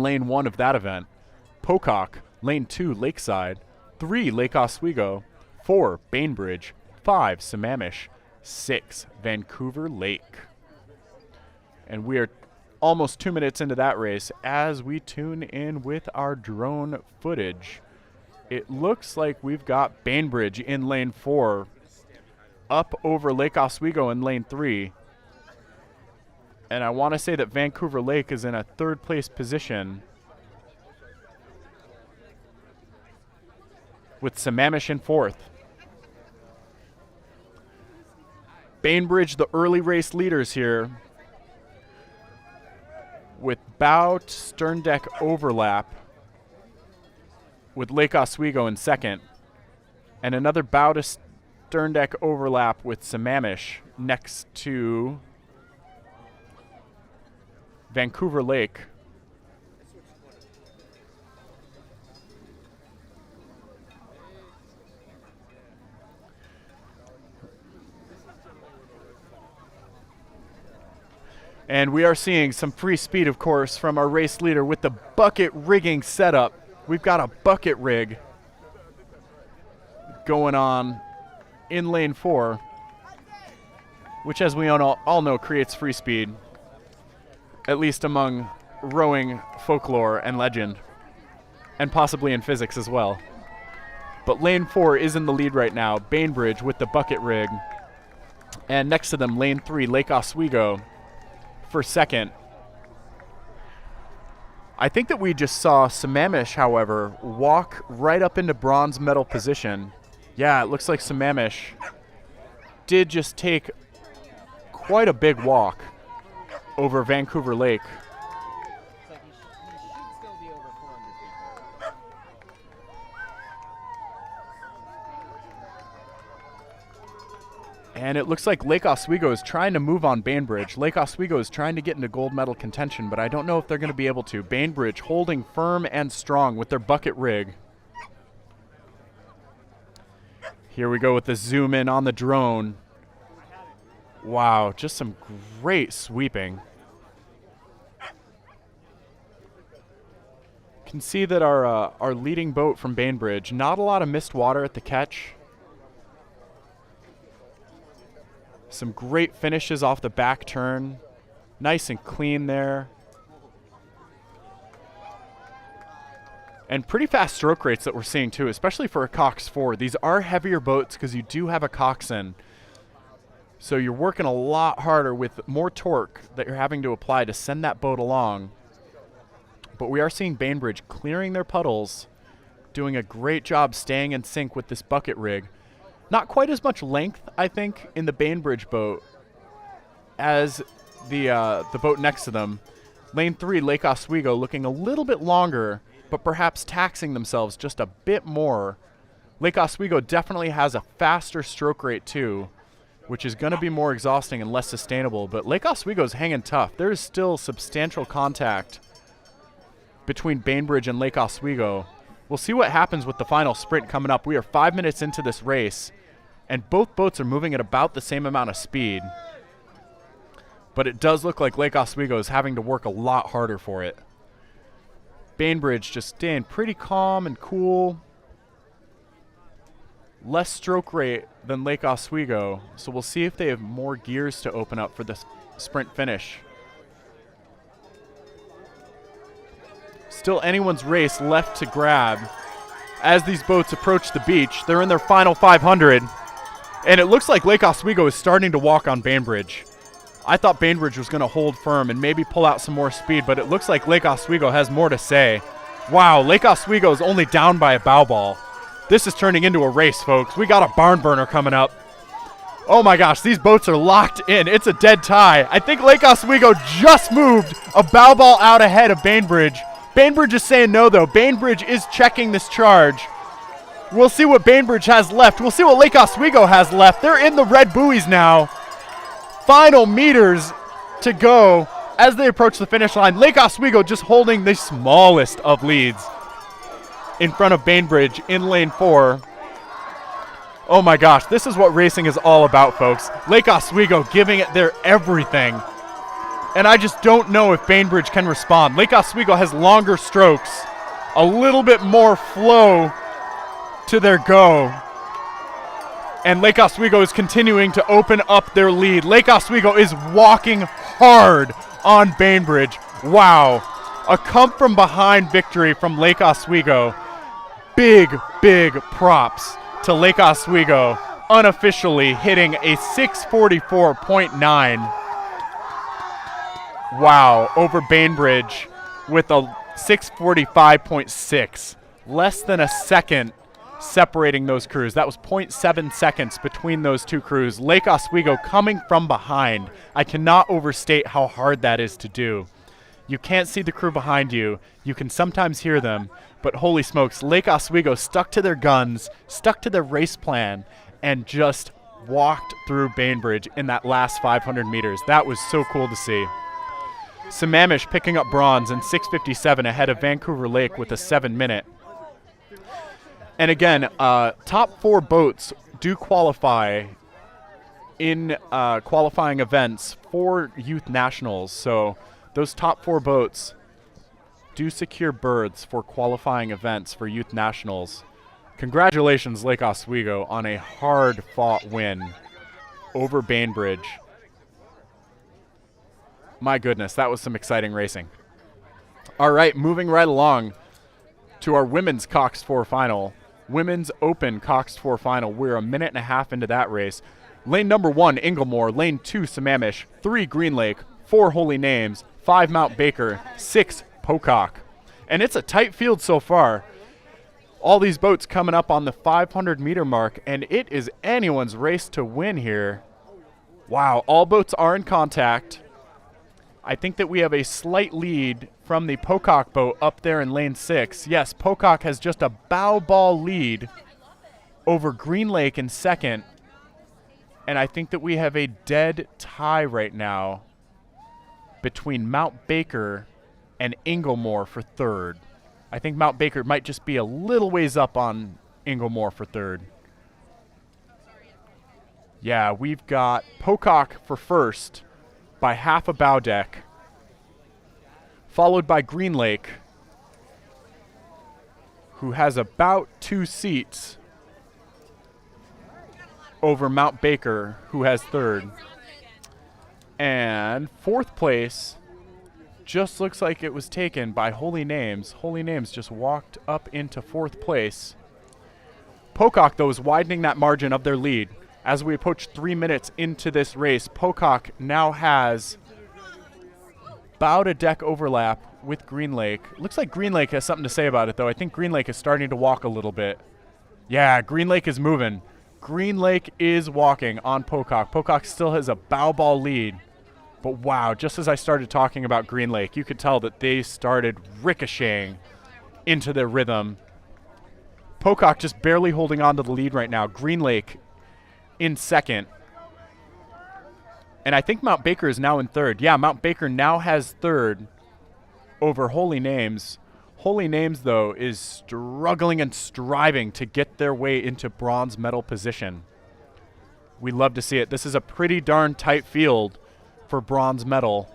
lane 1 of that event. Pocock, lane 2, Lakeside. 3, Lake Oswego. 4, Bainbridge. 5, Sammamish. 6, Vancouver Lake. And we are almost 2 minutes into that race as we tune in with our drone footage. It looks like we've got Bainbridge in lane 4, up over Lake Oswego in lane 3. And I want to say that Vancouver Lake is in a 3rd place position, with Sammamish in 4th. Bainbridge, the early race leaders here, with bow to stern deck overlap with Lake Oswego in 2nd, and another bow to stern deck overlap with Sammamish next to Vancouver Lake. And we are seeing some free speed, of course, from our race leader with the bucket rigging setup. We've got a bucket rig going on in lane 4, which, as we all know, creates free speed, at least among rowing folklore and legend, and possibly in physics as well. But lane 4 is in the lead right now, Bainbridge with the bucket rig. And next to them, lane 3, Lake Oswego for 2nd. I think that we just saw Sammamish, however, walk right up into bronze medal position. Yeah, it looks like Sammamish did just take quite a big walk over Vancouver Lake. It's like he should still be over 400 people. And it looks like Lake Oswego is trying to move on Bainbridge. Lake Oswego is trying to get into gold medal contention, but I don't know if they're going to be able to. Bainbridge holding firm and strong with their bucket rig. Here we go with the zoom in on the drone. Wow, just some great sweeping. Can see that our leading boat from Bainbridge, not a lot of missed water at the catch. Some great finishes off the back turn. Nice and clean there. And pretty fast stroke rates that we're seeing too, especially for a Cox 4. These are heavier boats because you do have a coxswain. So you're working a lot harder with more torque that you're having to apply to send that boat along. But we are seeing Bainbridge clearing their puddles, doing a great job staying in sync with this bucket rig. Not quite as much length, I think, in the Bainbridge boat as the boat next to them. Lane 3, Lake Oswego, looking a little bit longer, but perhaps taxing themselves just a bit more. Lake Oswego definitely has a faster stroke rate too, which is going to be more exhausting and less sustainable. But Lake Oswego is hanging tough. There is still substantial contact between Bainbridge and Lake Oswego. We'll see what happens with the final sprint coming up. We are 5 minutes into this race, and both boats are moving at about the same amount of speed. But it does look like Lake Oswego is having to work a lot harder for it. Bainbridge just staying pretty calm and cool. Less stroke rate than Lake Oswego, so we'll see if they have more gears to open up for this sprint finish. Still anyone's race left to grab as these boats approach the beach. They're in their final 500, and it looks like Lake Oswego is starting to walk on Bainbridge. I thought Bainbridge was going to hold firm and maybe pull out some more speed, but it looks like Lake Oswego has more to say. Wow, Lake Oswego is only down by a bow ball. This is turning into a race, folks. We got a barn burner coming up. Oh my gosh, these boats are locked in. It's a dead tie. I think Lake Oswego just moved a bow ball out ahead of Bainbridge. Bainbridge is saying no, though. Bainbridge is checking this charge. We'll see what Bainbridge has left. We'll see what Lake Oswego has left. They're in the red buoys now. Final meters to go as they approach the finish line. Lake Oswego just holding the smallest of leads in front of Bainbridge in lane 4. Oh my gosh, this is what racing is all about, folks. Lake Oswego giving it their everything. And I just don't know if Bainbridge can respond. Lake Oswego has longer strokes, a little bit more flow to their go. And Lake Oswego is continuing to open up their lead. Lake Oswego is walking hard on Bainbridge. Wow. A come from behind victory from Lake Oswego. Big, big props to Lake Oswego, unofficially hitting a 6:44.9. Wow, over Bainbridge with a 6:45.6. Less than a second separating those crews. That was 0.7 seconds between those two crews. Lake Oswego coming from behind. I cannot overstate how hard that is to do. You can't see the crew behind you. You can sometimes hear them, but holy smokes, Lake Oswego stuck to their guns, stuck to their race plan, and just walked through Bainbridge in that last 500 meters. That was so cool to see. Sammamish picking up bronze in 6:57 ahead of Vancouver Lake with a 7-minute. And again, top 4 boats do qualify in qualifying events for youth nationals. So those top 4 boats do secure berths for qualifying events for youth nationals. Congratulations, Lake Oswego, on a hard-fought win over Bainbridge. My goodness, that was some exciting racing. All right, moving right along to our women's Cox 4 final. Women's Open Cox 4 final. We're a minute and a half into that race. Lane number 1, Inglemore. Lane 2, Sammamish. 3, Green Lake. 4, Holy Names. 5, Mount Baker. 6, Pocock. And it's a tight field so far. All these boats coming up on the 500-meter mark, and it is anyone's race to win here. Wow, all boats are in contact. I think that we have a slight lead from the Pocock boat up there in lane 6. Yes, Pocock has just a bow ball lead over Green Lake in second. And I think that we have a dead tie right now between Mount Baker and Inglemore for third. I think Mount Baker might just be a little ways up on Inglemore for third. Yeah, we've got Pocock for first by half a bow deck, followed by Green Lake, who has about 2 seats over Mount Baker, who has third. And fourth place just looks like it was taken by Holy Names. Holy Names just walked up into fourth place. Pocock, though, is widening that margin of their lead. As we approach 3 minutes into this race, Pocock now has bow to deck overlap with Green Lake. Looks like Green Lake has something to say about it, though. I think Green Lake is starting to walk a little bit. Yeah, Green Lake is moving. Green Lake is walking on Pocock. Pocock still has a bow ball lead. But wow, just as I started talking about Green Lake, you could tell that they started ricocheting into their rhythm. Pocock just barely holding on to the lead right now. Green Lake in second. And I think Mount Baker is now in third. Yeah, Mount Baker now has third over Holy Names. Holy Names, though, is struggling and striving to get their way into bronze medal position. We love to see it. This is a pretty darn tight field for bronze medal.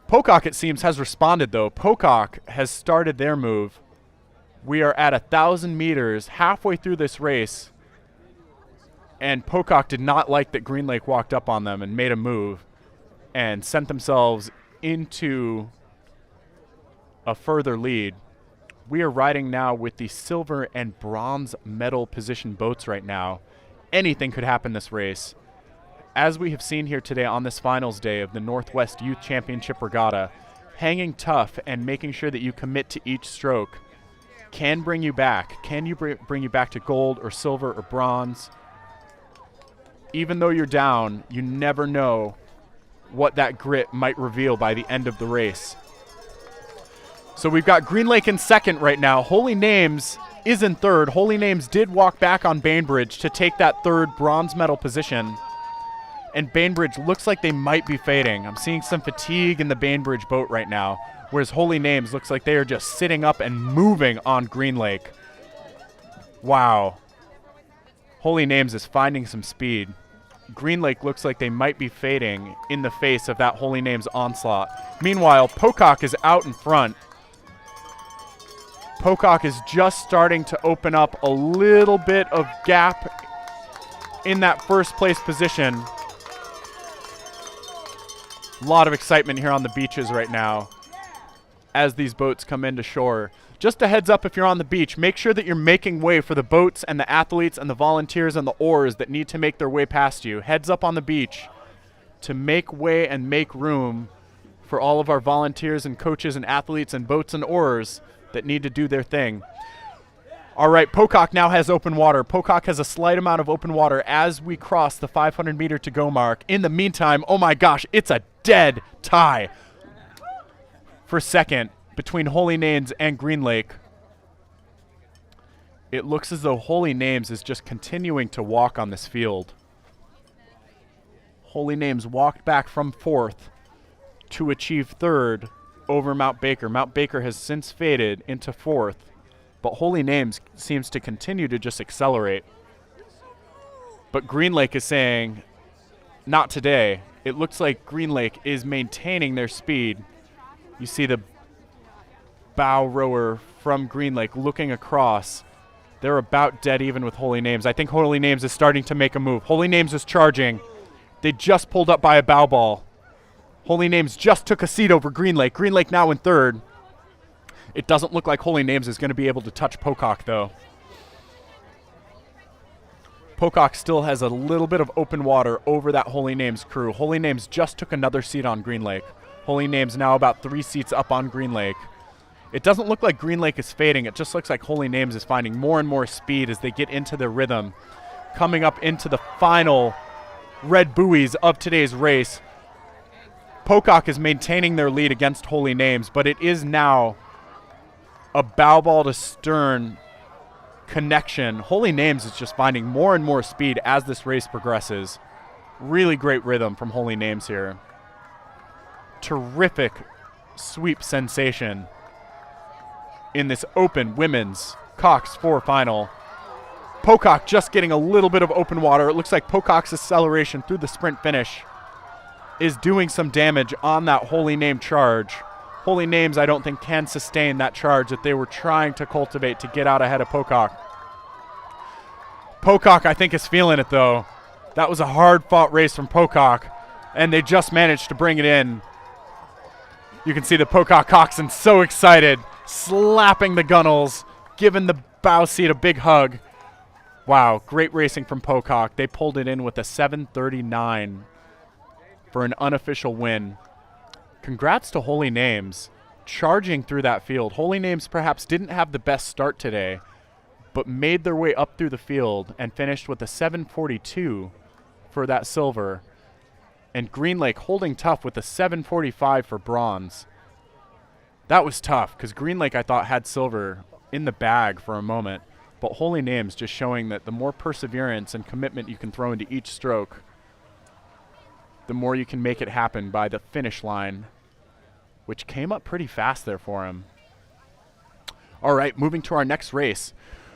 Pocock, it seems, has responded, though. Pocock has started their move. We are at 1,000 meters halfway through this race, and Pocock did not like that Green Lake walked up on them and made a move and sent themselves into a further lead. We are riding now with the silver and bronze medal position boats right now. Anything could happen this race. As we have seen here today on this finals day of the Northwest Youth Championship Regatta, hanging tough and making sure that you commit to each stroke can bring you back. Can you bring you back to gold or silver or bronze? Even though you're down, you never know what that grit might reveal by the end of the race. So we've got Green Lake in second right now. Holy Names is in third. Holy Names did walk back on Bainbridge to take that third bronze medal position. And Bainbridge looks like they might be fading. I'm seeing some fatigue in the Bainbridge boat right now, whereas Holy Names looks like they are just sitting up and moving on Green Lake. Wow. Holy Names is finding some speed. Green Lake looks like they might be fading in the face of that Holy Name's onslaught. Meanwhile, Pocock is out in front. Pocock is just starting to open up a little bit of gap in that first place position. A lot of excitement here on the beaches right now as these boats come into shore. Just a heads up, if you're on the beach, make sure that you're making way for the boats and the athletes and the volunteers and the oars that need to make their way past you. Heads up on the beach to make way and make room for all of our volunteers and coaches and athletes and boats and oars that need to do their thing. All right, Pocock now has open water. Pocock has a slight amount of open water as we cross the 500 meter to go mark. In the meantime, oh my gosh, it's a dead tie for second between Holy Names and Green Lake. It looks as though Holy Names is just continuing to walk on this field. Holy Names walked back from fourth to achieve third over Mount Baker. Mount Baker has since faded into fourth, but Holy Names seems to continue to just accelerate. But Green Lake is saying, not today. It looks like Green Lake is maintaining their speed. You see the bow rower from Green Lake looking across. They're about dead even with Holy Names. I think Holy Names is starting to make a move. Holy Names is charging. They just pulled up by a bow ball. Holy Names just took a seat over Green Lake. Green Lake now in third. It doesn't look like Holy Names is going to be able to touch Pocock, though. Pocock still has a little bit of open water over that Holy Names crew. Holy Names just took another seat on Green Lake. Holy Names now about 3 seats up on Green Lake. It doesn't look like Green Lake is fading. It just looks like Holy Names is finding more and more speed as they get into their rhythm. Coming up into the final red buoys of today's race. Pocock is maintaining their lead against Holy Names, but it is now a bow ball to stern connection. Holy Names is just finding more and more speed as this race progresses. Really great rhythm from Holy Names here. Terrific sweep sensation in this open women's Cox 4 final. Pocock just getting a little bit of open water. It looks like Pocock's acceleration through the sprint finish is doing some damage on that Holy Name charge. Holy Names, I don't think, can sustain that charge that they were trying to cultivate to get out ahead of Pocock. Pocock, I think, is feeling it, though. That was a hard-fought race from Pocock, and they just managed to bring it in. You can see the Pocock coxswain so excited, slapping the gunnels, giving the bow seat a big hug. Wow, great racing from Pocock. They pulled it in with a 7:39 for an unofficial win. Congrats to Holy Names, charging through that field. Holy Names perhaps didn't have the best start today, but made their way up through the field and finished with a 7:42 for that silver. And Green Lake holding tough with a 7:45 for bronze. That was tough because Green Lake, I thought, had silver in the bag for a moment. But Holy Names just showing that the more perseverance and commitment you can throw into each stroke, the more you can make it happen by the finish line, which came up pretty fast there for him. All right, moving to our next race.